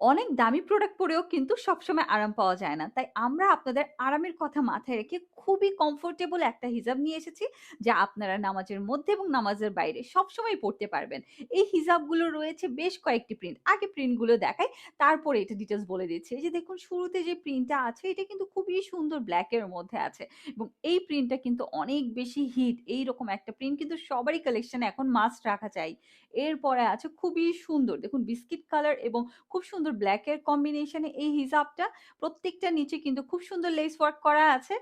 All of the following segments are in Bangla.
অনেক দামি প্রোডাক্ট পরেও কিন্তু সবসময় আরাম পাওয়া যায় না। তাই আমরা আপনাদের আরামের কথা মাথায় রেখে খুবই কমফোর্টেবল একটা হিজাব নিয়ে এসেছি, যা আপনারা নামাজের মধ্যে এবং নামাজের বাইরে সবসময় পড়তে পারবেন। এই হিজাবগুলো রয়েছে বেশ কয়েকটি প্রিন্ট। আগে প্রিন্টগুলো দেখাই, তারপরে এটা ডিটেইলস বলে দিচ্ছি। এই যে দেখুন শুরুতে যে প্রিন্টটা আছে, এটা কিন্তু খুবই সুন্দর ব্লাক এর মধ্যে আছে এবং এই প্রিন্টটা কিন্তু অনেক বেশি হিট। এইরকম একটা প্রিন্ট কিন্তু সবারই কালেকশনে এখন মাস্ট রাখা চাই। এরপরে আছে খুবই সুন্দর দেখুন বিস্কিট কালার এবং খুব সুন্দর ব্ল্যাক এর কম্বিনেশনে এই হিজাবটা। প্রত্যেকটা নিচে কিন্তু খুব সুন্দর লেস ওয়ার্ক করা আছে।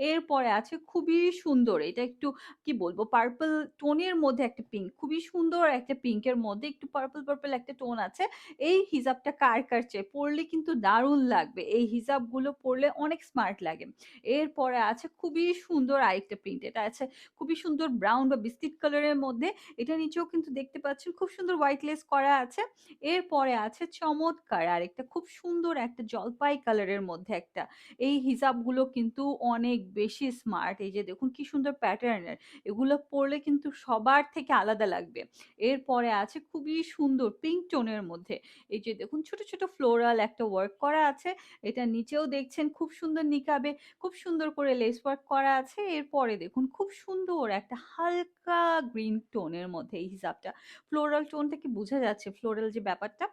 এরপরে আছে খুবই সুন্দর, এটা একটু কি বলবো পার্পল টোনের মধ্যে একটা পিঙ্ক। খুবই সুন্দর একটা পিঙ্কের মধ্যে একটু পার্পল একটা টোন আছে। এই হিজাবটা কার চাই? পড়লে কিন্তু দারুণ লাগবে। এই হিজাবগুলো পড়লে অনেক স্মার্ট লাগে। এরপরে আছে খুবই সুন্দর আরেকটা প্রিন্ট। এটা আছে খুবই সুন্দর ব্রাউন বা বিস্কিট কালারের মধ্যে। এটার নিচেও কিন্তু দেখতে পাচ্ছেন খুব সুন্দর হোয়াইট লেস করা আছে। এরপরে আছে চমৎকার আরেকটা খুব সুন্দর একটা জলপাই কালারের মধ্যে একটা। এই হিজাবগুলো কিন্তু অনেক বেশি স্মার্ট। এই যে দেখুন কি সুন্দর প্যাটার্নের। এগুলো পরলে কিন্তু সবার থেকে আলাদা লাগবে। এরপরে আছে খুবই সুন্দর পিঙ্ক টোনের মধ্যে। এই যে দেখুন ছোট ফ্লোরাল একটা ওয়ার্ক করা আছে। এটার নিচেও দেখছেন খুব সুন্দর নিকাবে খুব সুন্দর করে লেস ওয়ার্ক করা আছে। এরপরে দেখুন খুব সুন্দর একটা হালকা গ্রিন টোনের মধ্যে এই হিজাবটা। ফ্লোরাল টোনটা কি বোঝা যাচ্ছে? ফ্লোরাল যে ব্যাপারটা,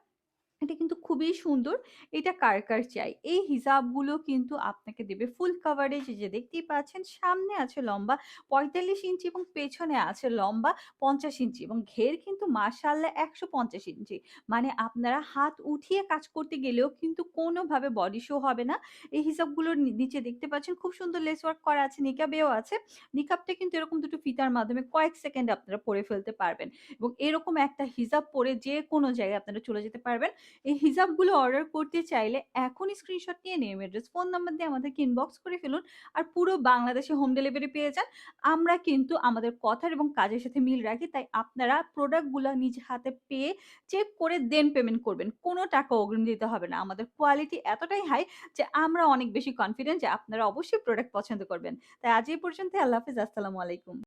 এটা কিন্তু খুবই সুন্দর। এটা কার চাই? এই হিজাবগুলো কিন্তু আপনাকে দেবে ফুল কাভারেজ। এই যে দেখতেই পাচ্ছেন সামনে আছে লম্বা ৪৫ ইঞ্চি এবং পেছনে আছে লম্বা ৫০ ইঞ্চি এবং ঘের কিন্তু মাশাআল্লাহ ১৫০ ইঞ্চি। মানে আপনারা হাত উঠিয়ে কাজ করতে গেলেও কিন্তু কোনোভাবে বডি শো হবে না। এই হিজাবগুলোর নিচে দেখতে পাচ্ছেন খুব সুন্দর লেস ওয়ার্ক করা আছে, নিকাবেও আছে। নিকাবটা কিন্তু এরকম দুটো ফিতার মাধ্যমে কয়েক সেকেন্ডে আপনারা পরে ফেলতে পারবেন এবং এরকম একটা হিজাব পরে যেকোনো জায়গায় আপনারা চলে যেতে পারবেন। এই হিজাবগুলো অর্ডার করতে চাইলে এখনই স্ক্রিনশট নিয়ে নেম, অ্যাড্রেস, ফোন নাম্বার দিয়ে আমাদেরকে ইনবক্স করে ফেলুন। আর পুরো বাংলাদেশে হোম ডেলিভারি পেয়ে যান। আমরা কিন্তু আমাদের কথার এবং কাজের সাথে মিল রাখি। তাই আপনারা প্রোডাক্টগুলা নিজ হাতে পেয়ে চেক করে দেন পেমেন্ট করবেন। কোনো টাকা অগ্রিম দিতে হবে না। আমাদের কোয়ালিটি এতটাই হাই যে আমরা অনেক বেশি কনফিডেন্ট যে আপনারা অবশ্যই প্রোডাক্ট পছন্দ করবেন। তাই আজ এই পর্যন্ত। আল্লাহ হাফেজ। আসসালামু আলাইকুম।